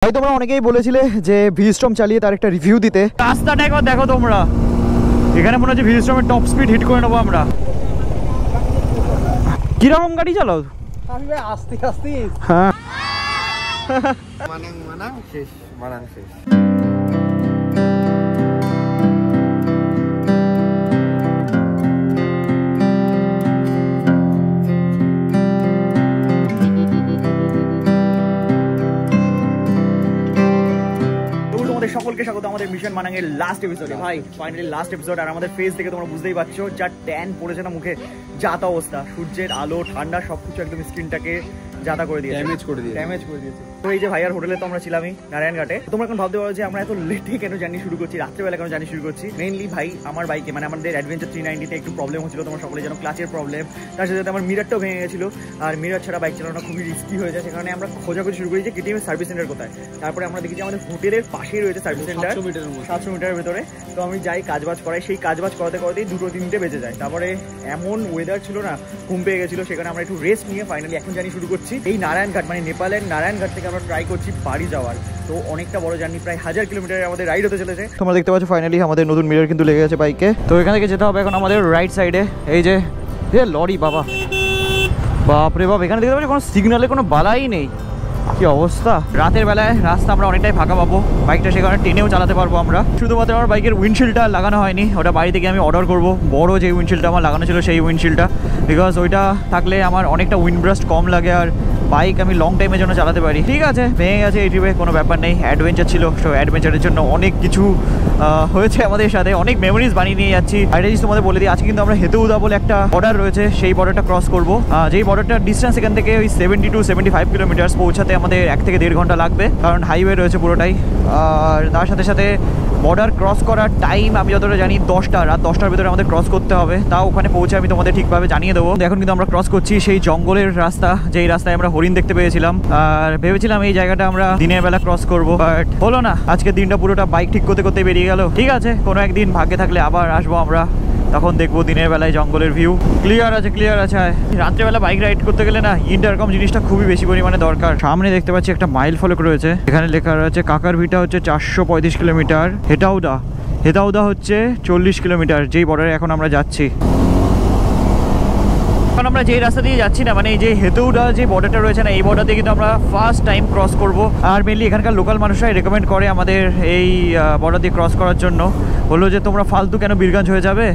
ভাই তোমরা অনেকেই বলেছিলে যে ভিস্ট্রম চালিয়ে তার একটা রিভিউ দিতে। রাস্তাটা একবার দেখো তোমরা, এখানে মনে হচ্ছে ভিস্ট্রমের টপ স্পিড হিট করে নেবো আমরা। কিরকম গাড়ি চালাও? আমি ভাই আস্তে আস্তে। হ্যাঁ মানাং শেষ, মানাং শেষ। সকলকে স্বাগত আমাদের মিশন মানাংয়ের লাস্ট এপিসোডে। ভাই ফাইনালি লাস্ট এপিসোড। আর আমাদের ফেস দেখে তোমরা বুঝতেই পারছো যা ট্যান পড়েছে না মুখে, যা তা অবস্থা। সূর্যের আলো, ঠান্ডা, সবকিছু একদম স্কিনটাকে জাতা করে দিয়েছে, ড্যামেজ করে দিয়েছে। তো এই যে ভাইয়ার হোটেলে তো আমরা ছিলামই নারায়ণঘাটে। তোমরা এখন ভাবতে পারো যে আমরা এত লেটে কেন জার্নি শুরু করছি, রাত্রেবেলা কেন জার্নি শুরু করছি। মেইনলি ভাই আমার বাইকে মানে আমাদের অ্যাডভেঞ্চার 390-তে একটু প্রবলেম হচ্ছিল, তোমরা সকলে জানো, ক্লাচের প্রবলেম। তার সাথে আমার মিরারটাও ভেঙে গেছিলো। আর মিরার ছাড়া বাইক চালানো খুবই রিস্কি হয়ে যায়। সেখানে আমরা খোঁজাখুঁজি শুরু করি যে কেটিএম সার্ভিস সেন্টার কোথায়। তারপরে আমরা দেখি যে আমাদের হোটেলের পাশেই রয়েছে সার্ভিস সেন্টার, 700 মিটারের ভেতরে। তো আমি যাই, কাজবাজ করাই, সেই কাজবাজ করাতে করাতেই 2-3টে বেজে যায়। তারপরে এমন ওয়েদার ছিল না, ঘুম পেয়ে গেছিলো। সেখানে আমরা একটু রেস্ট নিয়ে ফাইনালি এখন জার্নি শুরু করছি। এই নারায়ণঘাট মানে নেপালের নারায়ণঘাট থেকে আমরা ট্রাই করছি বাড়ি যাওয়ার। তো অনেকটা বড় জার্নি, প্রায় 1000 কিলোমিটার আমাদের রাইড হতে চলেছে। তোমরা দেখতে পাচ্ছ ফাইনালি আমাদের নতুন মিরর কিন্তু লেগে গেছে বাইকে। তো এখান থেকে যেতে হবে এখন আমাদের রাইট সাইডে। এই যে লরি, বাবা বাপরে বাপ, এখানে দেখতে পাচ্ছি কোনো সিগনালে কোনো বালাই নেই। কি অবস্থা! রাতের বেলায় রাস্তা আমরা অনেকটাই ফাঁকা পাবো, বাইকটা সেখানে টেনেও চালাতে পারবো আমরা। শুধুমাত্র আমার বাইকের উইন্ডশিল্ডটা লাগানো হয়নি, ওটা বাড়ি থেকে আমি অর্ডার করবো। বড় যে উইন্ডশিল্ডটা আমার লাগানো ছিল সেই উইন্ডশিল্ডটা, বিকজ ওইটা থাকলে আমার অনেকটা উইন্ডব্রাস্ট কম লাগে আর বাইক আমি লং টাইমের জন্য চালাতে পারি। ঠিক আছে, ভেঙে গেছে এই ট্রিপে, কোনো ব্যাপার নেই। অ্যাডভেঞ্চার ছিল, সো অ্যাডভেঞ্চারের জন্য অনেক কিছু হয়েছে আমাদের সাথে, অনেক মেমোরিজ বানিয়ে নিয়ে যাচ্ছি। আর এই তোমাদের বলে দিই, আজকে কিন্তু আমরা হেতুউদা বলে একটা বর্ডার রয়েছে, সেই বর্ডারটা ক্রস করবো। যেই বর্ডারটার ডিস্টেন্স এখান থেকে ওই 70-75 কিলোমিটার পৌঁছাতে আমাদের 1 থেকে 1.5 ঘন্টা লাগবে, কারণ হাইওয়ে রয়েছে পুরোটাই। আর তার সাথে সাথে বর্ডার ক্রস করার টাইম আমি যতটা জানি 10টা, রাত 10টার ভিতরে আমাদের ক্রস করতে হবে। তাও ওখানে পৌঁছে আমি তোমাদের ঠিকভাবে জানিয়ে দেবো। এখন কিন্তু আমরা ক্রস করছি সেই জঙ্গলের রাস্তা, যেই রাস্তায় আমরা হরিণ দেখতে পেয়েছিলাম। আর ভেবেছিলাম এই জায়গাটা আমরা দিনের বেলা ক্রস করবো, বাট হলো না। আজকে দিনটা পুরোটা বাইক ঠিক করতে করতে বেরিয়ে গেল। ঠিক আছে, কোনো একদিন ভাগ্যে থাকলে আবার আসবো আমরা, তখন দেখবো দিনের বেলায় জঙ্গলের ভিউ। ক্লিয়ার আছে। রাত্রেবেলা বাইক রাইড করতে গেলে না ইন্টারকম জিনিসটা খুবই বেশি পরিমাণে দরকার। সামনে দেখতে পাচ্ছি একটা মাইল ফলক রয়েছে, এখানে লেখা রয়েছে কাকার ভিটা হচ্ছে 435 কিলোমিটার, হেতাউদা হচ্ছে 40 কিলোমিটার, যেই বর্ডারে এখন আমরা যাচ্ছি। এখন আমরা যেই রাস্তা দিয়ে যাচ্ছি না, মানে এই যে হেতুউডা যে বর্ডারটা রয়েছে না, এই বর্ডার দিয়ে কিন্তু আমরা ফার্স্ট টাইম ক্রস করব। আর মেনলি এখানকার লোকাল মানুষরাই রেকমেন্ড করে আমাদের এই বর্ডার দিয়ে ক্রস করার জন্য। বললো যে তোমরা ফালতু কেন বীরগঞ্জ হয়ে যাবে,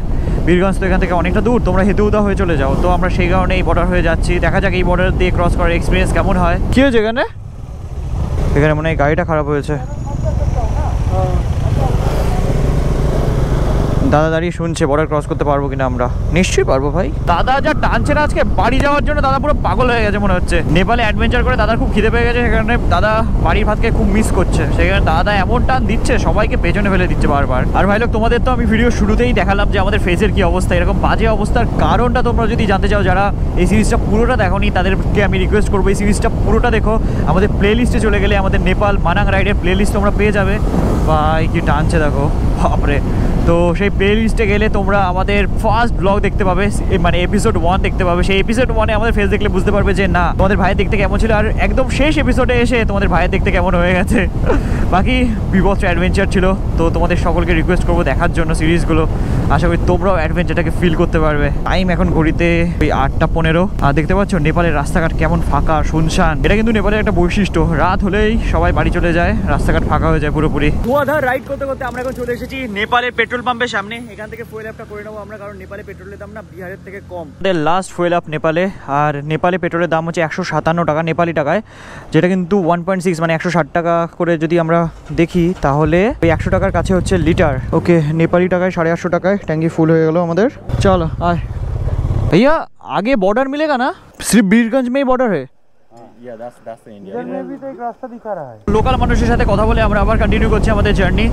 বীরগঞ্জ তো এখান থেকে অনেকটা দূর, তোমরা হেতুউদা হয়ে চলে যাও। তো আমরা সেই কারণে এই বর্ডার হয়ে যাচ্ছি। দেখা যাক এই বর্ডার দিয়ে ক্রস করার এক্সপিরিয়েন্স কেমন হয়। কী হয়েছে এখানে মনে হয় গাড়িটা খারাপ হয়েছে। দাদা দাঁড়িয়ে শুনছে বর্ডার ক্রস করতে পারবো কিনা আমরা। নিশ্চয়ই পারবো ভাই। দাদা যা টানছে না আজকে বাড়ি যাওয়ার জন্য, দাদা পুরো পাগল হয়ে গেছে মনে হচ্ছে। নেপালে অ্যাডভেঞ্চার করে দাদার খুব খিদে পেয়ে গেছে, সেখানে দাদা বাড়ির ভাতকে খুব মিস করছে। সেখানে দাদা এমন টান দিচ্ছে, সবাইকে পেছনে ফেলে দিচ্ছে বারবার। আর ভাই লোক, তোমাদের তো আমি ভিডিও শুরুতেই দেখালাম যে আমাদের ফেসের কি অবস্থা। এরকম বাজে অবস্থার কারণটা তোমরা যদি জানতে চাও, যারা এই সিরিজটা পুরোটা দেখোনি তাদেরকে আমি রিকোয়েস্ট করবো এই সিরিজটা পুরোটা দেখো। আমাদের প্লে লিস্টে চলে গেলে আমাদের নেপাল মানাং রাইডের প্লে লিস্ট তোমরা পেয়ে যাবে। ভাই কি টানছে দেখো, বাপরে। তো সেই প্লে লিস্টে গেলে তোমরা আমাদের ফার্স্ট ব্লগ দেখতে পাবে, মানে এপিসোড 1 দেখতে পাবে। সেই এপিসোড 1-এ আমাদের ফেস দেখলে বুঝতে পারবে যে না তোমাদের ভাইয়ের দেখতে কেমন ছিল, আর একদম শেষ এপিসোডে এসে তোমাদের ভাইয়ের দেখতে কেমন হয়ে গেছে। বাকি বিভৎস অ্যাডভেঞ্চার ছিল। তো তোমাদের সকলকে রিকোয়েস্ট করবো দেখার জন্য সিরিজগুলো। আশা করি তোমরাও অ্যাডভেঞ্চারটাকে ফিল করতে পারবে। টাইম এখন ঘড়িতে ওই 8:15। আর দেখতে পাচ্ছ নেপালের রাস্তাঘাট কেমন ফাঁকা শুনশান। এটা কিন্তু নেপালের একটা বৈশিষ্ট্য, রাত হলেই সবাই বাড়ি চলে যায়, রাস্তাঘাট ফাঁকা হয়ে যায় পুরোপুরি। ধোঁয়াধার রাইড করতে করতে আমরা এখন চলে এসেছি নেপালের পেট্রোল পাম্পের সামনে। এখান থেকে ফুয়েল আপটা করে নেবো আমরা, কারণ নেপালে পেট্রোলের দাম না বিহারের থেকে কম। আমাদের লাস্ট ফুয়েল আপ নেপালে। আর নেপালে পেট্রোলের দাম হচ্ছে 157 টাকা নেপালি টাকায়, যেটা কিন্তু 1.6 মানে 160 টাকা করে যদি আমরা দেখি তাহলে ওই 100 টাকার কাছে হচ্ছে লিটার। ওকে, নেপালি টাকায় 850 টাকায় ট্যাঙ্কি ফুল হয়ে গেল আমাদের। चलो आए भैया, आगे बॉर्डर मिलेगा ना? सिर्फ बीरगंज में ही बॉर्डर है? इधर में भी तो एक रास्ता दिखा रहा है। লোকাল মানুষের সাথে কথা বলে আমরা আবার কন্টিনিউ করছি আমাদের জার্নি।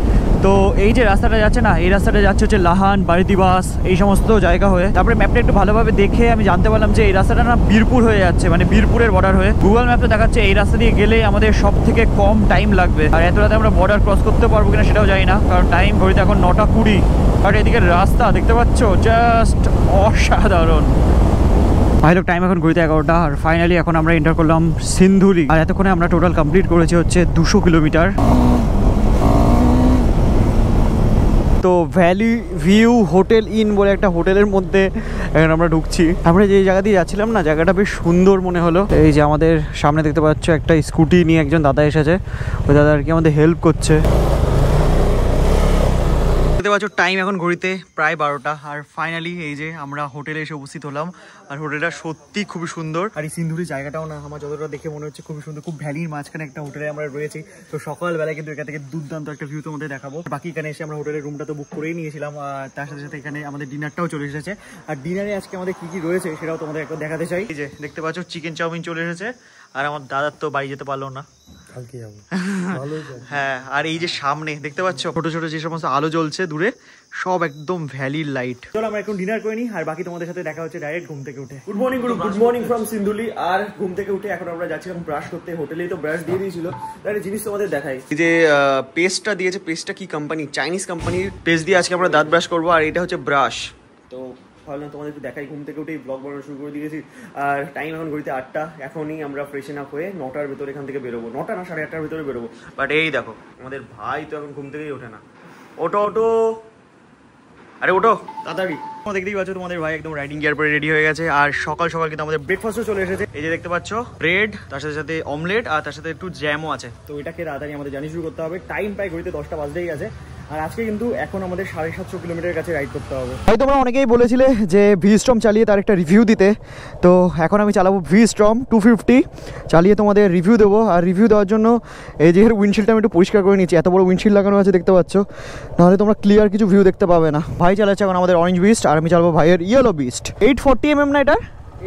তো এই যে রাস্তাটা যাচ্ছে না, এই রাস্তাটা যাচ্ছে হচ্ছে লাহান, বারিদিবাস, এই সমস্ত জায়গা হয়ে। তারপরে ম্যাপটা একটু ভালোভাবে দেখে আমি জানতে পারলাম যে এই রাস্তাটা না বীরপুর হয়ে যাচ্ছে, মানে বীরপুরের বর্ডার হয়ে। গুগল ম্যাপে দেখাচ্ছে এই রাস্তা দিয়ে গেলে আমাদের সব থেকে কম টাইম লাগবে। আর এত রাতে আমরা বর্ডার ক্রস করতে পারবো কিনা সেটাও জানি না, কারণ টাইম ঘড়িতে এখন 9:20। আর এদিকে রাস্তা দেখতে পাচ্ছ জাস্ট অসাধারণ। ভাই লোক টাইম এখন ঘুরতে 11টা, আর ফাইনালি এখন আমরা এন্টার করলাম সিন্ধুলি। আর এতক্ষণে আমরা টোটাল কমপ্লিট করেছি হচ্ছে 200 কিলোমিটার। তো ভ্যালি ভিউ হোটেল ইন বলে একটা হোটেলের মধ্যে এখন আমরা ঢুকছি। আমরা যে জায়গা দিয়ে যাচ্ছিলাম না, জায়গাটা বেশ সুন্দর মনে হলো। এই যে আমাদের সামনে দেখতে পাচ্ছ একটা স্কুটি নিয়ে একজন দাদা এসেছে, ওই দাদা আর কি আমাদের হেল্প করছে। দেখতে পাচ্ছ টাইম এখন ঘড়িতে প্রায় 12টা, আর ফাইনালি এই যে আমরা হোটেলে এসে উপস্থিত হলাম। আর হোটেলটা সত্যি খুবই সুন্দর, আর এই সিন্ধুলি জায়গাটাও না আমার যতটা দেখে মনে হচ্ছে খুবই সুন্দর। খুব ভ্যালির মাঝখানে একটা হোটেলে আমরা রয়েছি। তো সকালবেলায় কিন্তু এখান থেকে দুর্দান্ত একটা ভিউ তোমাদের দেখাবো। বাকি এখানে এসে আমরা হোটেলের রুমটা তো বুক করেই নিয়েছিলাম, আর তার সাথে সাথে এখানে আমাদের ডিনারটাও চলে এসেছে। আর ডিনারে আজকে আমাদের কি কি রয়েছে সেটাও তোমাদের একবার দেখাতে চাই। এই যে দেখতে পাচ্ছ চিকেন চাউমিন চলে এসেছে, আর আমার দাদার তো বাড়ি যেতে পারলো না, হ্যাঁ। আর এই যে সামনে দেখতে পাচ্ছ ছোট ছোট যে সমস্ত আলো জ্বলছে দূরে, সব একদম ভ্যালির লাইট। চলো আমরা এখন ডিনার করে নিই, আর বাকি তোমাদের সাথে দেখা হচ্ছে ডাইরেক্ট ঘুম থেকে উঠে। Good morning good morning from Sindhuli. আর ঘুম থেকে উঠে এখন আমরা যাচ্ছিলাম ব্রাশ করতে। হোটেলেই তো ব্রাশ দিয়ে দিয়েছিল। তার জিনিস তোমাদের দেখাই, যে পেস্টটা দিয়েছে, পেস্টটা কি কোম্পানি, চাইনিজ কোম্পানির পেস্ট দিয়ে আজকে আমরা দাঁত ব্রাশ করবো। আর এটা হচ্ছে ব্রাশ। তো ভাবলাম তোমাদের একটু দেখাই, ঘুম থেকে উঠেই ব্লগ বানানো শুরু করে দিয়েছি। আর টাইম এখন ঘড়িতে 8টা। এখনই আমরা ফ্রেশন আপ হয়ে 9টার ভেতরে এখান থেকে বেরোবো। 9টা না 8:30টার ভেতরে বেরোবো। বাট এই দেখো আমাদের ভাই তো এখন ঘুম থেকেই ওঠে না। ওটো ওটো, আরে ওটো তাড়াতাড়ি। তোমরা দেখতেই পাচ্ছ তোমাদের ভাই একদম রাইডিং গিয়ার পরে রেডি হয়ে গেছে। আর সকাল সকাল কিন্তু আমাদের ব্রেকফাস্টও চলে এসেছে। এই যে দেখতে পাচ্ছ ব্রেড, তার সাথে সাথে অমলেট, আর তার সাথে একটু জ্যামও আছে। তো এটাকে তাড়াতাড়ি আমাদের জানি শুরু করতে হবে। টাইম প্রায় ঘড়িতে 10টা বাজতেই আছে। আর আজকে কিন্তু এখন আমাদের 750 কিলোমিটারের কাছে রাইড করতে হবে। ভাই তোমরা অনেকেই বলেছিলে যে ভি-স্ট্রম চালিয়ে তার একটা রিভিউ দিতে, তো এখন আমি চালাবো ভি-স্ট্রম 250 চালিয়ে তোমাদের রিভিউ দেবো। আর রিভিউ দেওয়ার জন্য এই যে উইন্ডশিল্ডটা আমি একটু পরিষ্কার করে নিচ্ছি। এত বড় উইন্ডশিল্ড লাগানো আছে দেখতে পাচ্ছ, নাহলে তোমরা ক্লিয়ার কিছু ভিউ দেখতে পাবে না। ভাই চালাচ্ছে এখন আমাদের অরেঞ্জ বিস্ট, আর আমি চালাবো ভাইয়ের ইয়েলো বিস্ট। 840 mm না এটা,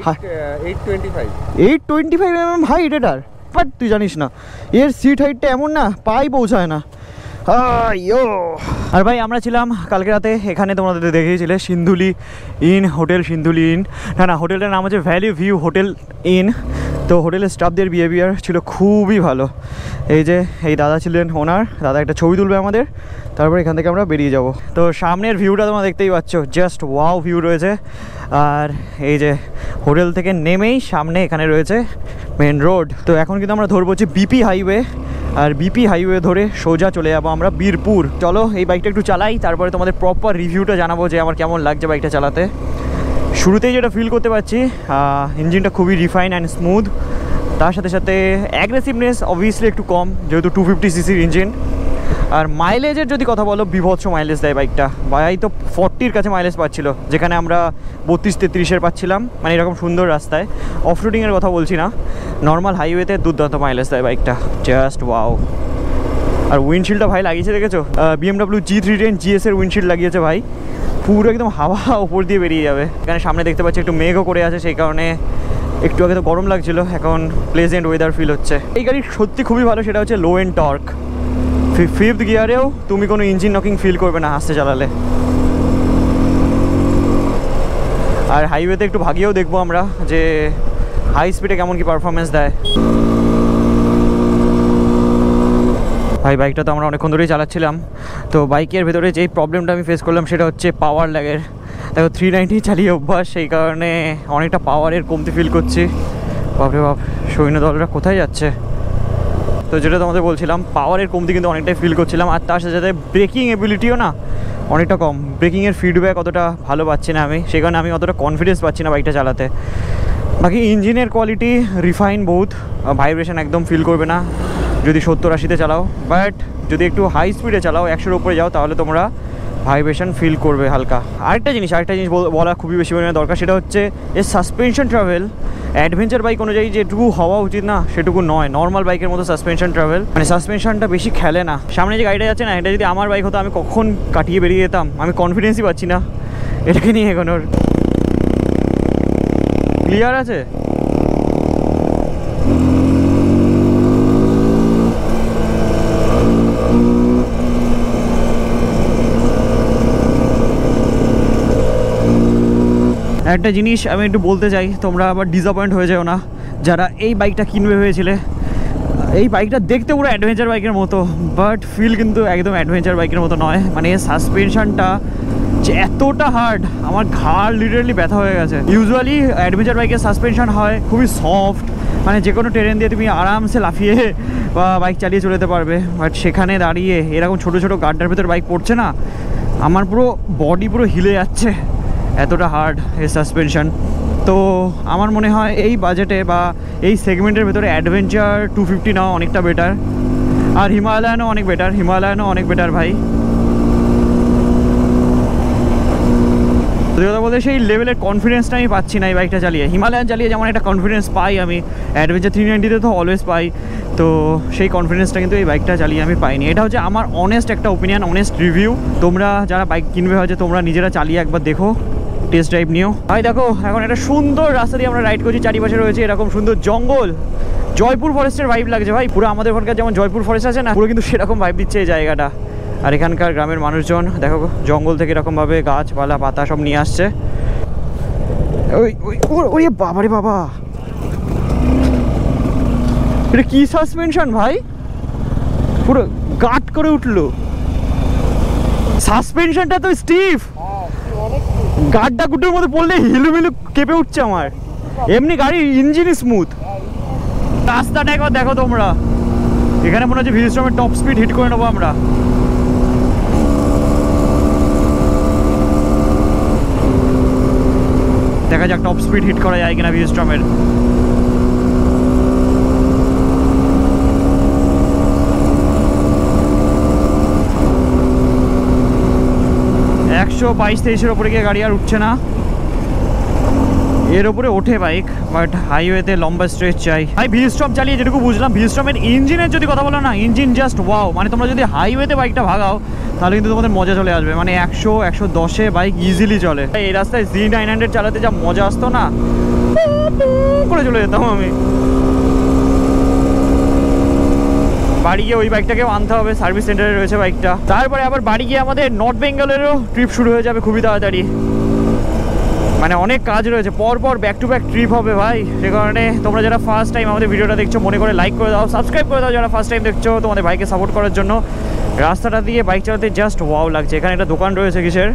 825 mm হাইট এটার। বাট তুই জানিস না এর সিট হাইটটা এমন না, পাই পৌঁছায় না। আর ভাই আমরা ছিলাম কালকে রাতে এখানে, তোমাদের দেখিয়েছিলে সিন্ধুলি ইন হোটেল, সিন্ধুলি ইন না হোটেলটার নাম হচ্ছে ভ্যালি ভিউ হোটেল ইন। তো হোটেলের স্টাফদের বিহেভিয়ার ছিল খুবই ভালো। এই যে এই দাদা ছিলেন ওনার, দাদা একটা ছবি তুলবে আমাদের, তারপর এখান থেকে আমরা বেরিয়ে যাব। তো সামনের ভিউটা তোমরা দেখতেই পাচ্ছ, জাস্ট ওয়াও ভিউ রয়েছে। আর এই যে হোটেল থেকে নেমেই সামনে এখানে রয়েছে মেন রোড। তো এখন কিন্তু আমরা ধরবো হচ্ছে বিপি হাইওয়ে, আর বিপি হাইওয়ে ধরে সোজা চলে যাবো আমরা বীরপুর। চলো এই বাইকটা একটু চালাই, তারপরে তোমাদের প্রপার রিভিউটা জানাবো যে আমার কেমন লাগছে বাইকটা চালাতে। শুরুতেই যেটা ফিল করতে পারছি, ইঞ্জিনটা খুবই রিফাইন অ্যান্ড স্মুথ। তার সাথে সাথে অ্যাগ্রেসিভনেস অবভিয়াসলি একটু কম, যেহেতু 250 সিসির ইঞ্জিন। আর মাইলেজের যদি কথা বলো, বিভৎস মাইলেজ দেয় বাইকটা। ভাই তো 40-র কাছে মাইলেজ পাচ্ছিল, যেখানে আমরা 32-33-এর পাচ্ছিলাম। মানে এরকম সুন্দর রাস্তায়, অফ রোডিংয়ের কথা বলছি না, নর্মাল হাইওয়েতে দুর্দান্ত মাইলেজ দেয় বাইকটা, জাস্ট ওয়াও। আর উইন্ডশিল্ডটা ভাই লাগিয়েছে দেখেছো, BMW G310 GS এর উইন্ডশিল্ড লাগিয়েছে ভাই, পুরো একদম হাওয়া ওপর দিয়ে বেরিয়ে যাবে। এখানে সামনে দেখতে পাচ্ছি একটু মেঘও করে আছে, সেই কারণে একটু আগে তো গরম লাগছিল, এখন প্লেজেন্ট ওয়েদার ফিল হচ্ছে। এই গাড়ির সত্যি খুবই ভালো, সেটা হচ্ছে লো এন্ড টর্ক। 5th গিয়ারেও তুমি কোনো ইঞ্জিন নকিং ফিল করবে না আস্তে চালালে। আর হাইওয়েতে একটু ভাগিয়েও দেখবো আমরা যে হাই স্পিডে কেমন কি পারফরমেন্স দেয়। ভাই বাইকটা তো আমরা অনেকক্ষণ ধরেই চালাচ্ছিলাম। তো বাইকের ভেতরে যেই প্রবলেমটা আমি ফেস করলাম সেটা হচ্ছে পাওয়ার ল্যাগের। দেখো 390 চালিয়ে অভ্যাস, সেই কারণে অনেকটা পাওয়ারের কমতি ফিল করছি। বাপরে বাপ, সৈন্যদলরা কোথায় যাচ্ছে। তো যেটা তোমাদের বলছিলাম, পাওয়ারের কমতি কিন্তু অনেকটাই ফিল করছিলাম। আর তার সাথে সাথে ব্রেকিং এবিলিটিও না অনেকটা কম, ব্রেকিংয়ের ফিডব্যাক অতটা ভালো পাচ্ছি না আমি, সেই কারণে আমি অতটা কনফিডেন্স পাচ্ছি না বাইকটা চালাতে। বাকি ইঞ্জিনের কোয়ালিটি রিফাইন বহুত, ভাইব্রেশন একদম ফিল করবে না যদি 70-80-তে চালাও। বাট যদি একটু হাই স্পিডে চালাও, 100-এর উপরে যাও, তাহলে তোমরা ভাইব্রেশন ফিল করবে হালকা। আরেকটা জিনিস বলা খুবই বেশি পরিমাণে দরকার, সেটা হচ্ছে এর সাসপেনশন ট্রাভেল অ্যাডভেঞ্চার বাইক অনুযায়ী যেটুকু হওয়া উচিত না সেটুকু নয়। নর্মাল বাইকের মতো সাসপেনশন ট্রাভেল, মানে সাসপেনশনটা বেশি খেলে না। সামনে যে গাড়িটা যাচ্ছে না, এটা যদি আমার বাইক হতো আমি কখন কাটিয়ে বেরিয়ে যেতাম। আমি কনফিডেন্সই পাচ্ছি না এটাকে নিয়ে এগোনোর। ক্লিয়ার আছে? একটা জিনিস আমি একটু বলতে চাই, তোমরা আবার ডিসঅ্যাপয়েন্ট হয়ে যাও না যারা এই বাইকটা কিনবে হয়েছিলে। এই বাইকটা দেখতে পুরো অ্যাডভেঞ্চার বাইকের মতো, বাট ফিল কিন্তু একদম অ্যাডভেঞ্চার বাইকের মতো নয়। মানে সাসপেনশনটা এতটা হার্ড, আমার ঘাড় লিটারালি ব্যথা হয়ে গেছে। ইউজুয়ালি অ্যাডভেঞ্চার বাইকের সাসপেনশন হয় খুবই সফট, মানে যে কোনো ট্রেন দিয়ে তুমি আরামসে লাফিয়ে বা বাইক চালিয়ে চলে যেতে পারবে। বাট সেখানে দাঁড়িয়ে এরকম ছোটো ছোটো গাড্ডার ভেতর বাইক পড়ছে না, আমার পুরো বডি পুরো হিলে যাচ্ছে, এতটা হার্ড এই সাসপেনশন। তো আমার মনে হয় এই বাজেটে বা এই সেগমেন্টের ভেতরে অ্যাডভেঞ্চার 250 নেওয়া অনেকটা বেটার। আর হিমালয়ানও অনেক বেটার ভাই। সত্যি কথা বলতে সেই লেভেলের কনফিডেন্সটা আমি পাচ্ছি না এই বাইকটা চালিয়ে। হিমালয়ান চালিয়ে যেমন একটা কনফিডেন্স পাই আমি, অ্যাডভেঞ্চার 390-তে তো অলওয়েজ পাই, তো সেই কনফিডেন্সটা কিন্তু এই বাইকটা চালিয়ে আমি পাইনি। এটা হচ্ছে আমার অনেস্ট একটা ওপিনিয়ন, অনেস্ট রিভিউ। তোমরা যারা বাইক কিনবে হয়তো তোমরা নিজেরা চালিয়ে একবার দেখো, টেস্ট ড্রাইভ নিও। ভাই দেখো এখন একটা সুন্দর রাস্তা দিয়ে আমরা রাইড করছি, চারিপাশে রয়েছে এরকম সুন্দর জঙ্গল, জয়পুর ফরেস্টের ভাইব লাগছে ভাই। পুরো আমাদের ওখানকার যেমন জয়পুর ফরেস্ট আছে না, পুরো কিন্তু সেরকম ভাইব দিচ্ছে এই জায়গাটা। আর এখানকার গ্রামের মানুষজন দেখো জঙ্গল থেকে এরকমভাবে গাছপালা পাতা সব নিয়ে আসছে। ওই বাবারে বাবা, এটা কি সাসপেনশন ভাই, পুরো গাট করে উঠলো। সাসপেনশনটা তো স্টিফ, গাড্ডা গুড্ডুর মধ্যে পড়লে হিলুমিলু কেঁপে উঠছে আমার। এমনি গাড়ির ইঞ্জিন স্মুথ। রাস্তাটা একবার দেখো তোমরা, এখানে মনে হচ্ছে ভিজিস্ট্রমের টপ স্পিড হিট করে নেবো আমরা। দেখা যাক টপ স্পিড হিট করা যায় কিনা ভিজিস্ট্রমের। একশো 22-23-এর ওপরে গিয়ে গাড়ি আর উঠছে না, এর ওপরে ওঠে বাইক, বাট হাইওয়েতে লম্বা স্ট্রেচ চাই। ভাই ভিজিস্ট্রম চালিয়ে যেটুকু বুঝলাম, ভিজিস্ট্রমের ইঞ্জিনের যদি কথা বলো না, ইঞ্জিন জাস্ট ওয়াও। মানে তোমরা যদি হাইওয়েতে বাইকটা ভাগাও তাহলে কিন্তু তোমাদের মজা চলে আসবে। মানে 100-110-এ বাইক ইজিলি চলে। এই রাস্তায় Z900 চালাতে যা মজা আসতো না, করে চলে যেতাম আমি। বাড়ি গিয়ে ওই বাইকটাকেও আনতে হবে, সার্ভিস সেন্টারে রয়েছে বাইকটা। তারপরে আবার বাড়ি গিয়ে আমাদের নর্থ বেঙ্গলেরও ট্রিপ শুরু হয়ে যাবে খুবই তাড়াতাড়ি। মানে অনেক কাজ রয়েছে, পরপর ব্যাক টু ব্যাক ট্রিপ হবে ভাই। সে কারণে তোমরা যারা ফার্স্ট টাইম আমাদের ভিডিওটা দেখছো মনে করে লাইক করে দাও, সাবস্ক্রাইব করে দাও যারা ফার্স্ট টাইম দেখছো, তোমাদের বাইকে সাপোর্ট করার জন্য। রাস্তাটা দিয়ে বাইক চালাতে জাস্ট ওয়াও লাগছে। এখানে একটা দোকান রয়েছে কিসের,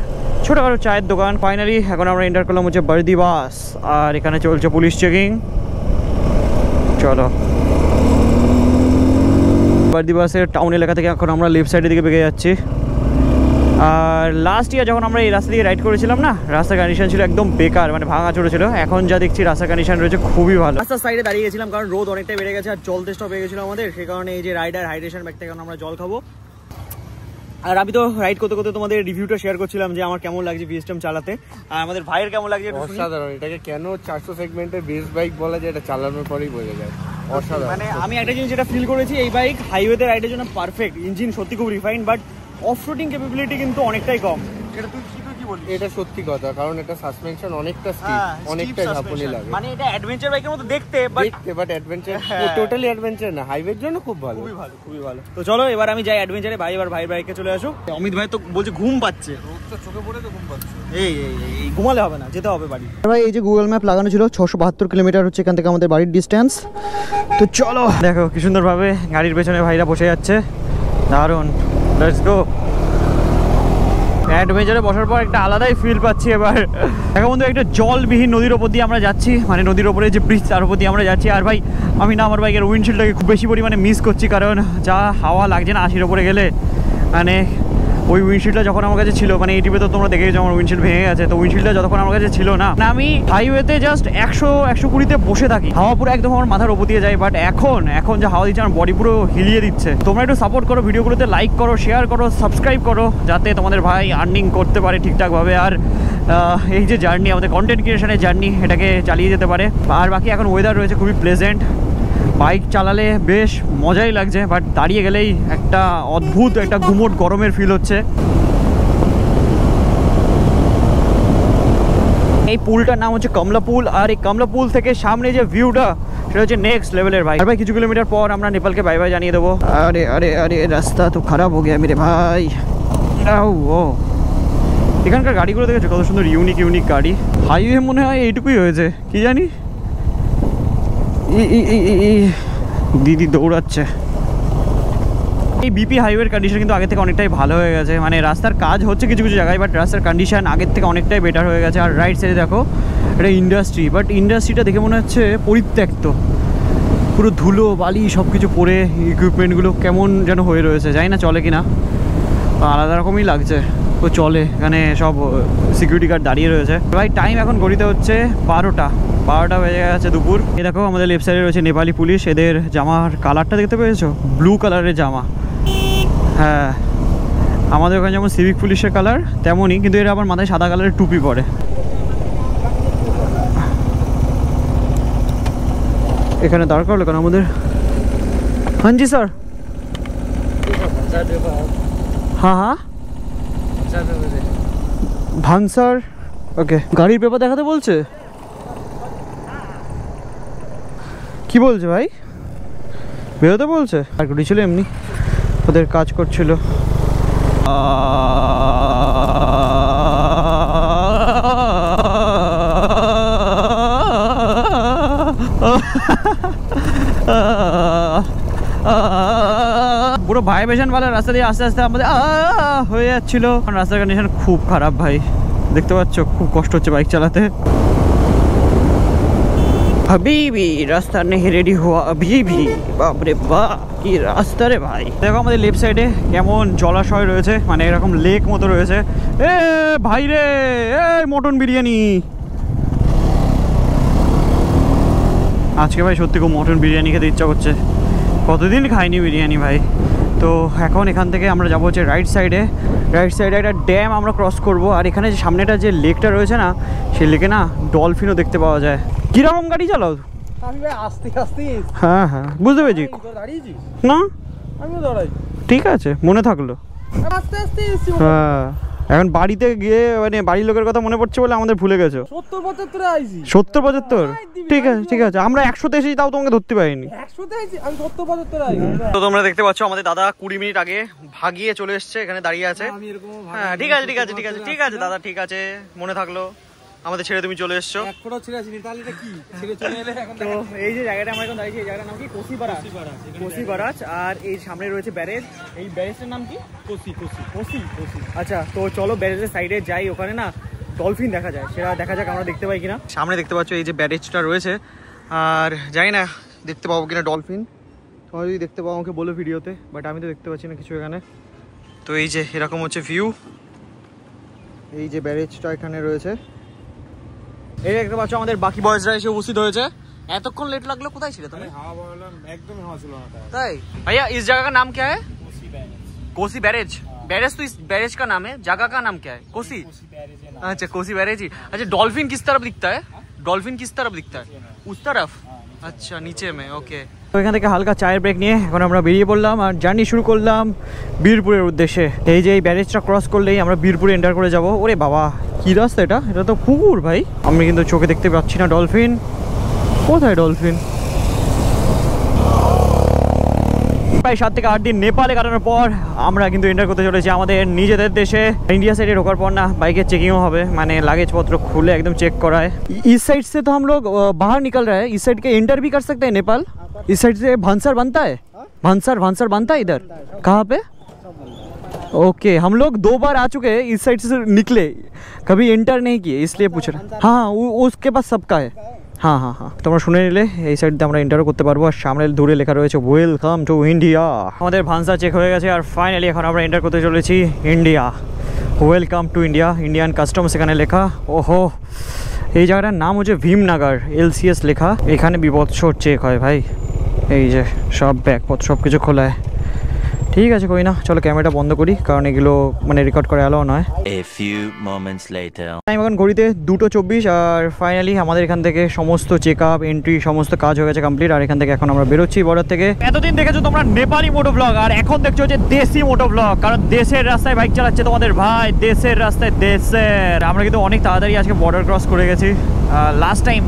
ছোটোখাটো চায়ের দোকান। ফাইনালি এখন আমরা এন্টার করলাম হচ্ছে বর্দিবাস, আর এখানে চলছে পুলিশ চেকিং। চলো বর্দিবাসের টাউন এলাকা থেকে এখন আমরা লেফট সাইডের দিকে বেগে যাচ্ছি। আর লাস্ট ইয়ার যখন আমরা এই রাস্তা দিয়ে রাইড করেছিলাম না, রাস্তার কন্ডিশন ছিল একদম বেকার, মানে ভাঙা চড়ে ছিল। এখন যা দেখছি রাস্তার কন্ডিশন রয়েছে খুবই ভালো। রাস্তার সাইডে দাঁড়িয়ে গেছিলাম কারণ রোদ অনেকটা বেড়ে গেছে আর জল তেষ্টা পেয়ে গেছিলো আমাদের। সেই কারণে এই যে রাইডার হাইড্রেশন ব্যাগ থেকে আমরা জল খাবো। আর আমি তো রাইড করতে করতে তোমাদের রিভিউটা শেয়ার করছিলাম যে আমার কেমন লাগছে ভিএসটিএম চালাতে, আর আমাদের ভাইয়ের কেমন লাগছে। অসাধারণ। এটাকে কেন 400 সেগমেন্টের বেস্ট বাইক বলা যায়, এটা চালানোর পরেই বোঝা যায়। অসাধারণ। মানে আমি একটা জিনিস যেটা ফিল করেছি, এই বাইক হাইওয়েতে রাইডের জন্য পারফেক্ট। ইঞ্জিন সত্যি খুব refine, but off roading capability কিন্তু অনেকটাই কম। এটা তুই কি বলছিস? এটা সত্যি কথা, কারণ এটা সাসপেনশন অনেকটা স্টিফ, অনেকটা ঝাঁপুনি লাগে। মানে এটা অ্যাডভেঞ্চার বাইকের মতো দেখতে, বাট অ্যাডভেঞ্চার টোটালি অ্যাডভেঞ্চার না, হাইওয়ের জন্য খুব ভালো, খুবই ভালো। তো চলো এবার আমি যাই অ্যাডভেঞ্চারে। ভাই এবার ভাইয়ের বাইকে চলে আসো। অমিত ভাই তো বলছে ঘুম পাচ্ছে, রোদটা চোখে পড়ে তো ঘুম পাচ্ছে। এই ঘুমালে হবে না, যেতে হবে বাড়ি। ভাই এই যে গুগল ম্যাপ লাগানো ছিল, 672 কিলোমিটার হচ্ছে এখান থেকে আমাদের বাড়ির ডিস্টেন্স। তো চলো দেখো কি সুন্দরভাবে গাড়ির পেছনে ভাইরা বসে যাচ্ছে, দারুণ। Let's go. অ্যাডভেঞ্চারে বসার পর একটা আলাদাই ফিল পাচ্ছি এবার। দেখো বন্ধু, একটা জলবিহীন নদীর ওপর দিয়ে আমরা যাচ্ছি, মানে নদীর ওপরে যে ব্রিজ তার উপর দিয়ে আমরা যাচ্ছি। আর ভাই আমি না আমার বাইকের উইন্ডশিল্ডটাকে খুব বেশি পরিমাণে মিস করছি, কারণ যা হাওয়া লাগছে না 80-র ওপরে গেলে। মানে ওই উইন্ডশিল্ডটা যখন আমার কাছে ছিল, মানে ইউটিউবে তো তোমরা দেখেছো আমার উইন্ডশিল্ড ভেঙে গেছে, তো উইন্ডশিল্ডটা যতক্ষণ আমার কাছে ছিল না, আমি হাইওয়েতে জাস্ট 100-120-তে বসে থাকি, হাওয়া পুরো একদম আমার মাথার ওপর দিয়ে যায়। বাট এখন যা হাওয়া দিচ্ছে আমার বডি পুরো হিলিয়ে দিচ্ছে। তোমরা একটু সাপোর্ট করো, ভিডিওগুলোতে লাইক করো, শেয়ার করো, সাবস্ক্রাইব করো, যাতে তোমাদের ভাই আর্নিং করতে পারে ঠিকঠাকভাবে। আর এই যে জার্নি, আমাদের কন্টেন্ট ক্রিয়েশনের জার্নি, এটাকে চালিয়ে যেতে পারে। আর বাকি এখন ওয়েদার রয়েছে খুবই প্লেজেন্ট, বাইক চালালে বেশ মজাই লাগছে। বাট দাঁড়িয়ে গেলেই একটা অদ্ভুত একটা গুমোট গরমের ফিল হচ্ছে। এই পুলটার নাম হচ্ছে কমলা পুল, আর এই কমলা পুল থেকে সামনে যে ভিউটা সেটা হচ্ছে নেক্সট লেভেলের ভাই। আর ভাই কিছু কিলোমিটার পর আমরা নেপালকে বাই বাই জানিয়ে দেবো। আরে আরে আরে রাস্তা তো খারাপ হয়ে গিয়া মেরে ভাই। ও এখানকার গাড়িগুলো দেখেছো কত সুন্দর ইউনিক গাড়ি। হাইওয়ে মনে হয় এইটুকুই হয়েছে, কি জানি। দিদি দৌড়াচ্ছে। এই বিপি হাইওয়ের কন্ডিশন কিন্তু আগের থেকে অনেকটাই ভালো হয়ে গেছে, মানে রাস্তার কাজ হচ্ছে কিছু কিছু জায়গায়, বাট রাস্তার কন্ডিশন আগের থেকে অনেকটাই বেটার হয়ে গেছে। আর রাইট সাইডে দেখো এটা ইন্ডাস্ট্রি, বাট ইন্ডাস্ট্রিটা দেখে মনে হচ্ছে পরিত্যক্ত, পুরো ধুলো বালি সব কিছু পরে ইকুইপমেন্টগুলো কেমন যেন হয়ে রয়েছে, জানি না চলে কিনা, আলাদা রকমই লাগছে। তো চলে, এখানে সব সিকিউরিটি গার্ড দাঁড়িয়ে রয়েছে। ভাই টাইম এখন ঘড়িতে হচ্ছে 12টা বেজে গেছে দুপুর। এ দেখো আমাদের লেফট সাইডে রয়েছে নেপালি পুলিশ, এদের জামার কালারটা দেখতে পেয়েছো, ব্লু কালারের জামা। হ্যাঁ, আমাদের ওখানে যেমন সিভিক পুলিশের কালার তেমনই, কিন্তু এরা আবার মাথায় সাদা কালারের টুপি পরে। এখানে দাঁড় করলো কেন আমাদের? हाँ जी सर। हाँ हाँ ভানসার। ওকে, গাড়ির পেপার দেখাতে বলছে? কি বলছে ভাই? বেরোতে বলছে? আর গাড়ি ছিল এমনি, ওদের কাজ করছিল। পুরো ভাইব্রেশন वाला রাস্তা দিয়ে আস্তে আস্তে আমাদের হয়ে যাচ্ছিল। রাস্তার কন্ডিশন খুব খারাপ ভাই, দেখতে পাচ্ছ, খুব কষ্ট হচ্ছে বাইক চালাতে। হাবিবি রাস্তা নেই রেডি হওয়া अभी भी, বাপরে বাপ কি রাস্তা রে ভাই। দেখো আমাদের লেফট সাইডে কেমন জলাশয় রয়েছে, মানে এরকম লেক মতো রয়েছে। এ ভাই রে, এই মটন বিরিয়ানি আজকে ভাই, সত্যি খুব মটন বিরিয়ানি খেতে ইচ্ছা করছে, কতদিন খাইনি বিরিয়ানি ভাই। তো এখন এখান থেকে আমরা যাবো হচ্ছে রাইট সাইডে একটা ড্যাম আমরা ক্রস করব। আর এখানে যে সামনেটা যে লেকটা রয়েছে না, সেই লেকে না ডলফিনও দেখতে পাওয়া যায়। কিরকম গাড়ি চালাও? হ্যাঁ হ্যাঁ বুঝতে পেরেছি। না ঠিক আছে, মনে থাকলো। হ্যাঁ, এখন বাড়িতে গিয়ে মানে বাড়ির লোকের কথা মনে পড়ছে বলে আমাদের ভুলে গেছো। 70-75 ঠিক আছে, আমরা 100তে এসেছি, তাও তোমাকে ধরতে পারিনি। তো তোমরা দেখতে পাচ্ছ আমাদের দাদা 20 মিনিট আগে ভাগিয়ে চলে এসছে, এখানে দাঁড়িয়ে আছে। হ্যাঁ ঠিক আছে দাদা, ঠিক আছে, মনে থাকলো, আমাদের ছেড়ে তুমি চলে এসছো। তো এই যে জায়গাটা আমরা এখন দাঁড়িয়েছি, এই জায়গাটার নাম কি? কোসি বারাজ। আর এই সামনে রয়েছে ব্যারেজ, এই ব্যারেজটার নাম কি? কোসি। আচ্ছা, তো চলো ব্যারেজের সাইডে যাই, ওখানে না ডলফিন দেখা যায়, সেটা দেখা যাক আমরা দেখতে পাই কিনা। সামনে দেখতে পাচ্ছ এই যে ব্যারেজটা রয়েছে, আর জানি না দেখতে পাবো কিনা ডলফিন। তোমরা যদি দেখতে পাও আমাকে বলো ভিডিওতে, বাট আমি তো দেখতে পাচ্ছি না কিছু এখানে। তো এই যে এরকম হচ্ছে ভিউ, এই যে ব্যারেজটা এখানে রয়েছে। এই দেখতে পাচ্ছ আমাদের বাকি বয়েজরা এসে উপস্থিত হয়েছে। এতক্ষণ লেট লাগলো, কোথায় ছিলে তুমি? एकदम हवा ছিল না তাই भैया इस जगह का नाम क्या है? कोसी बैरेज। बैरेज तो इस बैरेज का नाम है, जगह का नाम क्या है? कोसी। अच्छा कोसी बैरेज ही। अच्छा डॉल्फिन किस तरफ दिखता है? डॉल्फिन किस तरफ दिखता है? उस तरफ। अच्छा नीचे में, ओके। তো এখান থেকে হালকা চায়ের ব্রেক নিয়ে এখন আমরা বেরিয়ে পড়লাম আর জার্নি শুরু করলাম বীরপুরের উদ্দেশ্যে। এই যে এই ব্যারেজটা ক্রস করলেই আমরা বীরপুরে এন্টার করে যাব। ওরে বাবা কি রাস্তা এটা, এটা তো পুকুর ভাই। আমি কিন্তু চোখে দেখতে পাচ্ছি না ডলফিন, কোথায় ডলফিন? প্রায় 7 থেকে 8 দিন নেপালে কাটানোর পর আমরা কিন্তু এন্টার করতে চলেছি আমাদের নিজেদের দেশে। इंडिया साइड ढोकर पर ना बाइक चेकिंग हो, मैंने लगेज पत्र खुले एकदम चेक कराए। इस साइड से तो हम लोग बाहर निकल रहे हैं, इस साइड के एंटर भी कर सकते हैं नेपाल। इस साइड से भानसर बनता है, भानसर बनता है इधर कहाँ पे? ओके, हम लोग 2 बार आ चुके हैं, इस साइड से निकले, कभी एंटर नहीं किए, इसलिए पूछ रहे। हाँ उसके पास सबका है। हाँ हाँ हाँ, তোমরা শুনে নিলে এই সাইড দিয়ে আমরা এন্টারও করতে পারবো। আর সামনে দূরে লেখা রয়েছে ওয়েলকাম টু ইন্ডিয়া। আমাদের ভানসা চেক হয়ে গেছে আর ফাইনালি এখন আমরা এন্টার করতে চলেছি India. Welcome to India, Indian customs এখানে লেখা। ওহো, এই জায়গাটার নাম হচ্ছে ভীমনগর, LCS লেখা। এখানে বিভৎস চেক হয় ভাই, এই যে সব ব্যাগপত্র সব কিছু খোলা হয়। ঠিক আছে কই না, চলো ক্যামেরাটা বন্ধ করি, কারণ এগুলো মানে রেকর্ড করে অ্যালাউ নয়। টাইম এখন ঘড়িতে 2:24 আর ফাইনালি আমাদের এখান থেকে সমস্ত চেক আপ এন্ট্রি সমস্ত কাজ হয়ে গেছে কমপ্লিট। আর এখান থেকে এখন আমরা বেরোচ্ছি বর্ডার থেকে। এতদিন দেখেছো তোমরা নেপালি মোটো ব্লগ, আর এখন দেখছো যে দেশি মোটো ব্লগ, কারণ দেশের রাস্তায় বাইক চালাচ্ছে তোমাদের ভাই, দেশের রাস্তায় দেশের। আমরা কিন্তু অনেক তাড়াতাড়ি আজকে বর্ডার ক্রস করে গেছি। লাস্ট টাইম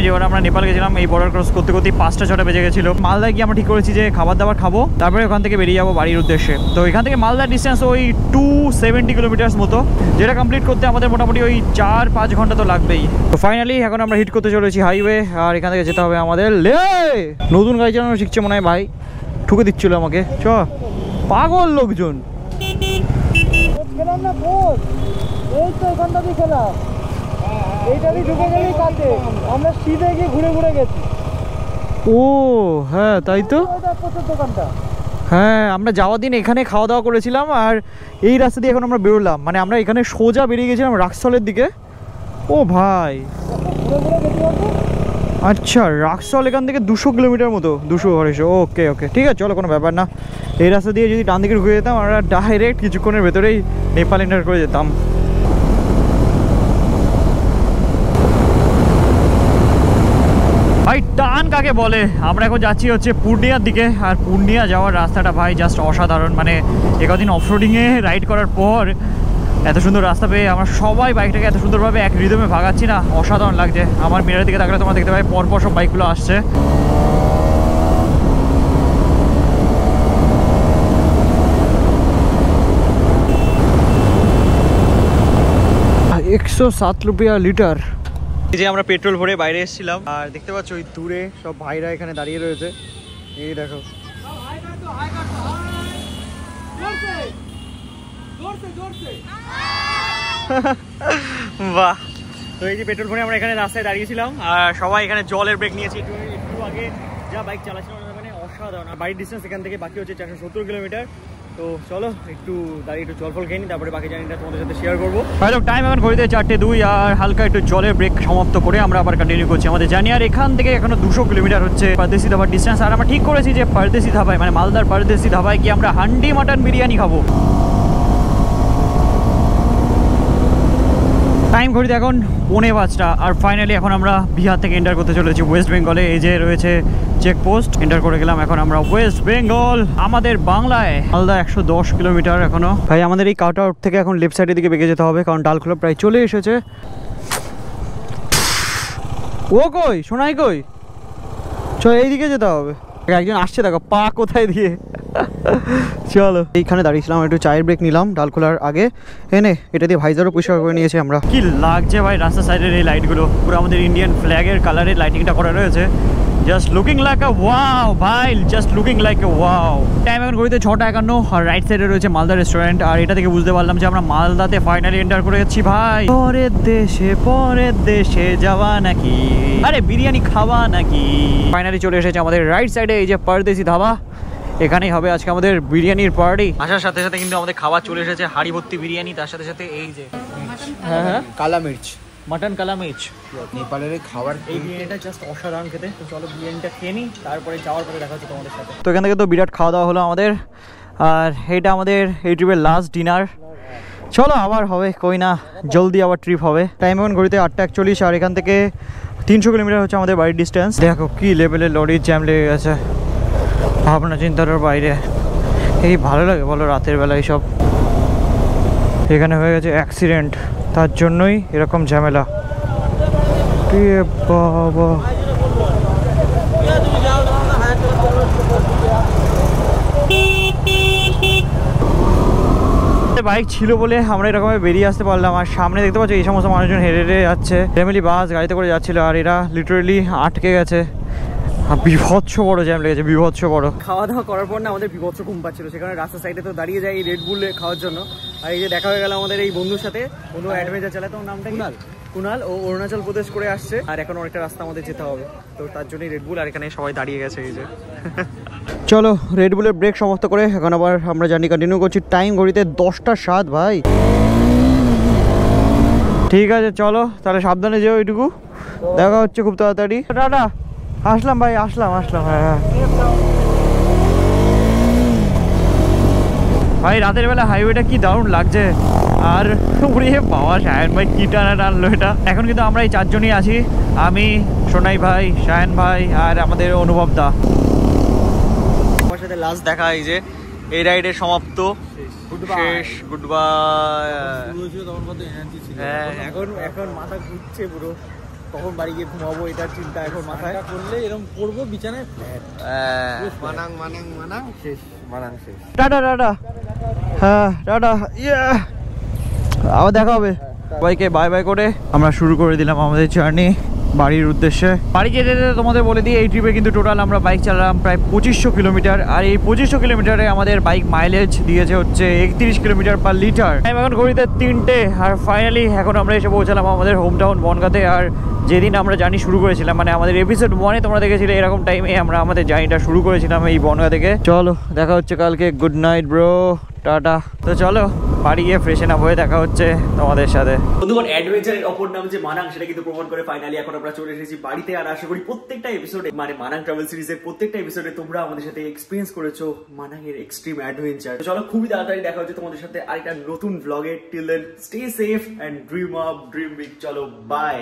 যেবার আমরা নেপাল গেছিলাম এই বর্ডার ক্রস করতে করতে 5টা-6টা বেজে গেছিলো। মালদায় গিয়ে আমরা ঠিক করেছি যে খাবার দাবার খাবো, তারপরে ওখান থেকে বেরিয়ে যাবো বাড়ির উদ্দেশ্যে। তো এখান থেকে মালদার ডিস্টেন্স ওই 270 কিলোমিটার মতো, যেটা কমপ্লিট করতে আমাদের মোটামুটি ওই 4-5 ঘন্টা তো লাগবেই। তো ফাইনালি এখন আমরা হিট করতে চলেছি হাইওয়ে, আর এখান থেকে যেতে হবে আমাদের লে। নতুন গাড়ি চালানো শিখছে মনে হয় ভাই, ঠুকে দিচ্ছিল আমাকে। চ পাগল লোকজন। খেলাম না কোচ, এই তো এখানটা দিয়ে খেলাম, এইটা দিয়ে ঢুকে গেলেই কাছে, আমরা সিধে গিয়ে ঘুরে ঘুরে গেছি। ও হ্যাঁ তাই তো, প্রচুর দোকানটা। হ্যাঁ আমরা যাওয়ার দিন এখানে খাওয়া দাওয়া করেছিলাম, আর এই রাস্তা দিয়ে এখন আমরা বেরোলাম, মানে আমরা এখানে সোজা বেরিয়ে গেছিলাম রাক্সলের দিকে। ও ভাই আচ্ছা, রাক্সল এখান থেকে 200 কিলোমিটার মতো, 200-250। ওকে ওকে ঠিক আছে, চলো কোনো ব্যাপার না। এই রাস্তা দিয়ে যদি ডান দিকে ঘুরে যেতাম আমরা ডাইরেক্ট কিছুক্ষণের ভেতরেই নেপাল এন্টার করে যেতাম। ভাই টান কাকে বলে, আমরা এখন যাচ্ছি হচ্ছে পূর্ণিয়ার দিকে, আর পূর্ণিয়া যাওয়ার রাস্তাটা ভাই জাস্ট অসাধারণ। মানে একদিন অফরোডিংয়ে রাইড করার পর এত সুন্দর রাস্তা পেয়ে আমরা সবাই বাইকটাকে এত সুন্দরভাবে এক রিদমে ভাগাচ্ছি না, অসাধারণ লাগছে। আমার মিররের দিকে তাকালে তোমরা দেখতে পাই পরপর সব বাইকগুলো আসছে। 107 রুপিয়া লিটার। এই যে আমরা পেট্রোল ভরে বাইরে এসেছিলাম, আর দেখতে পাচ্ছ ওই দূরে সব ভাইরা এখানে দাঁড়িয়ে রয়েছে, এই দেখো। বাহ, তো এই যে পেট্রোল ভরে আমরা এখানে রাস্তায় দাঁড়িয়েছিলাম, আর সবাই এখানে জলের ব্রেক নিয়েছি। একটু আগে যা বাইক চালাচ্ছিলাম মানে অসাধারণ। আর বাড়ির ডিস্টেন্স এখান থেকে বাকি হচ্ছে 470 কিলোমিটার। তো চলো একটু দাঁড়িয়ে একটু জল ফল খেয়ে নিই, তারপরে বাকি জার্নিটা তোমাদের সাথে শেয়ার করবো। ভাই লোক টাইম এখন ঘড়িতে 4:02, আর হালকা একটু জলের ব্রেক সমাপ্ত করে আমরা আবার কন্টিনিউ করছি আমাদের জার্নি। আর এখান থেকে এখনো 200 কিলোমিটার হচ্ছে পারদেশি ধাবার ডিস্টেন্স। আর আমরা ঠিক করেছি যে পারদেশি ধাবায়, মানে মালদার পারদেশি ধাবায় কি আমরা হান্ডি মাটন বিরিয়ানি খাবো। টাইম ঘড়িতে এখন 5:45, আর ফাইনালি এখন আমরা বিহার থেকে এন্টার করতে চলেছি ওয়েস্ট বেঙ্গলে। এই যে রয়েছে চেকপোস্ট, এন্টার করে গেলাম এখন আমরা ওয়েস্ট বেঙ্গল, আমাদের বাংলায়। মালদা 110 কিলোমিটার এখনো। ভাই আমাদের এই কাট আউট থেকে এখন লেফট সাইডের দিকে বেঁকে যেতে হবে, কারণ ডালখোলা প্রায় চলে এসেছে। ও কই সোনাই কই, চল এইদিকে যেতে হবে। একজন আসছে দেখো, পা কোথায় দিয়ে। চলো এইখানে দাঁড়িয়েছিলাম, একটু চায়ের ব্রেক নিলাম ডালখোলার আগে এনে, এটা দিয়ে ভাইজারও পরিষ্কার করে নিয়েছি আমরা। কি লাগছে ভাই রাস্তা সাইডের এই লাইটগুলো, পুরো আমাদের ইন্ডিয়ান ফ্ল্যাগের কালারের লাইটিংটা করা রয়েছে। Just looking like a wow ভাই, just looking like a wow. Time এখন ঘড়িতে 6:51, আর রাইট সাইডে রয়েছে মালদা রেস্টুরেন্ট। আর এটা থেকে বুঝতে পারলাম যে আমরা মালদাতে ফাইনালি এন্টার করে যাচ্ছি ভাই। পরের দেশে যাওয়া নাকি, আরে বিরিয়ানি খাওয়া নাকি। ফাইনালি চলে এসেছে আমাদের রাইট সাইডে এই যে পারদেশি ধাবা, এখানেই হবে আজকে আমাদের বিরিয়ানির পার্টি। আসার সাথে সাথে কিন্তু আমাদের খাবার চলে এসেছে, হাড়ি ভর্তি বিরিয়ানি, তার সাথে সাথে এই যে হ্যাঁ কালা মির্চ, মাটন কালা মির্চ। নেপালের খাবার, এই বিরিয়ানিটা জাস্ট অসাধারণ খেতে। তো চলো বিরিয়ানিটা খেয়ে নিই, তারপরে যাওয়ার পরে দেখা হচ্ছে তোমাদের সাথে। তো এখান থেকে তো বিরাট খাওয়া দাওয়া হলো আমাদের, আর এইটা আমাদের এই ট্রিপের লাস্ট ডিনার। চলো আবার হবে, কই না জলদি আবার ট্রিপ হবে। টাইম এখন ঘড়িতে 8:41, আর এখান থেকে 300 কিলোমিটার হচ্ছে আমাদের বাড়ির ডিস্টেন্স। দেখো কি লেভেলের লরির জ্যাম লেগে গেছে, ভাবনা চিন্তার বাইরে। এই ভালো লাগে বলো রাতের বেলা এইসব। এখানে হয়ে গেছে অ্যাক্সিডেন্ট, তার জন্যই এরকম ঝামেলা। বাবা বাইক ছিল বলে আমরা এরকম বেরিয়ে আসতে পারলাম। আর সামনে দেখতে পাচ্ছ এই সমস্ত মানুষজন হেরে হেরে যাচ্ছে, ফ্যামিলি বাস গাড়িতে করে যাচ্ছিল, আর এরা লিটারেলি আটকে গেছে। বিভৎস বড় জ্যাম লেগেছে, বিভৎস বড়। খাওয়া দাওয়া করার পর না আমাদের বিভৎস ঘুম পাচ্ছিল, সেখানে রাস্তার সাইডে তো দাঁড়িয়ে যায় এই রেডবুল খাওয়ার জন্য। আর এই যে দেখা হয়ে গেল আমাদের এই বন্ধুর সাথে, বন্ধু অ্যাডভেঞ্চার চালায়, তোর নামটা কুনাল। ও অরুণাচল প্রদেশ করে আসছে, আর এখন অনেকটা রাস্তা আমাদের যেতে হবে, তো তার জন্যই রেডবুল। আর এখানে সবাই দাঁড়িয়ে গেছে এই যে। চলো রেডবুলের ব্রেক সমাপ্ত করে এখন আবার আমরা জার্নি কন্টিনিউ করছি। টাইম ঘড়িতে 10:07 ভাই। ঠিক আছে চলো তাহলে, সাবধানে যেও, এইটুকু দেখা হচ্ছে খুব তাড়াতাড়ি। টাটা, আসলাম ভাই, আসলাম। হ্যাঁ ভাই রাতের বেলা হাইওয়েটা কি দারুণ লাগছে। আর বাবা শায়ন ভাই কি টানা টানলো এটা। এখন কিন্তু আমরা এই 4 জনই আছি, আমি, সোনাই ভাই, শায়ন ভাই, আর আমাদের অনুভব দা। আমার সাথে লাস্ট দেখা, এই যে এই রাইডের সমাপ্ত, শেষ, গুড বাই। হ্যাঁ এখন মাথা ঘুরছে পুরো, কখন বাড়ি গিয়ে ঘুমাবো এটার চিন্তা এখন মাথায়। করলে এরকম করবো বিছানায় মানাং শেষ। টাটা। হ্যাঁ টাটা, আবার দেখা হবে। সবাইকে বাই বাই করে আমরা শুরু করে দিলাম আমাদের জার্নি। বাড়ির উদ্দেশ্যে। বাড়ি যেতে যেতে তোমাদের বলে দিই, এই ট্রিপে কিন্তু টোটাল আমরা বাইক চালালাম প্রায় 2500 কিলোমিটার। আর এই 2500 কিলোমিটারে আমাদের বাইক মাইলেজ দিয়েছে হচ্ছে 31 কিলোমিটার পার লিটার। এখন ঘড়িতে 3টে। আর ফাইনালি এখন আমরা এসে পৌঁছালাম আমাদের হোম টাউন বনগাঁতে। আর যেদিন আমরা জার্নি শুরু করেছিলাম, মানে আমাদের এপিসোড 1-এ তোমরা দেখেছিলে এরকম টাইমে আমরা আমাদের জার্নিটা শুরু করেছিলাম এই বনগাঁ থেকে। চলো দেখা হচ্ছে কালকে। Good night bro, tata. তো চলো বাড়ি গিয়ে ফ্রেশন আপ হয়ে দেখা হচ্ছে তোমাদের সাথে। বন্ধুগণ, অ্যাডভেঞ্চারের অপর নাম যে মানাং, সেটা কিন্তু প্রমাণ করে ফাইনালি এখন আমরা চলে এসেছি বাড়িতে। আর আশা করি প্রত্যেকটা এপিসোডে, মানে মানাং ট্রাভেল সিরিজের প্রত্যেকটা এপিসোডে তোমরা আমাদের সাথে এক্সপিরিয়েন্স করেছো মানাং এর এক্সট্রিম অ্যাডভেঞ্চার। চলো খুবই তাড়াতাড়ি দেখা হচ্ছে তোমাদের সাথে আরেকটা নতুন ব্লগে। Till then stay safe and dream up, dream big. চলো বাই।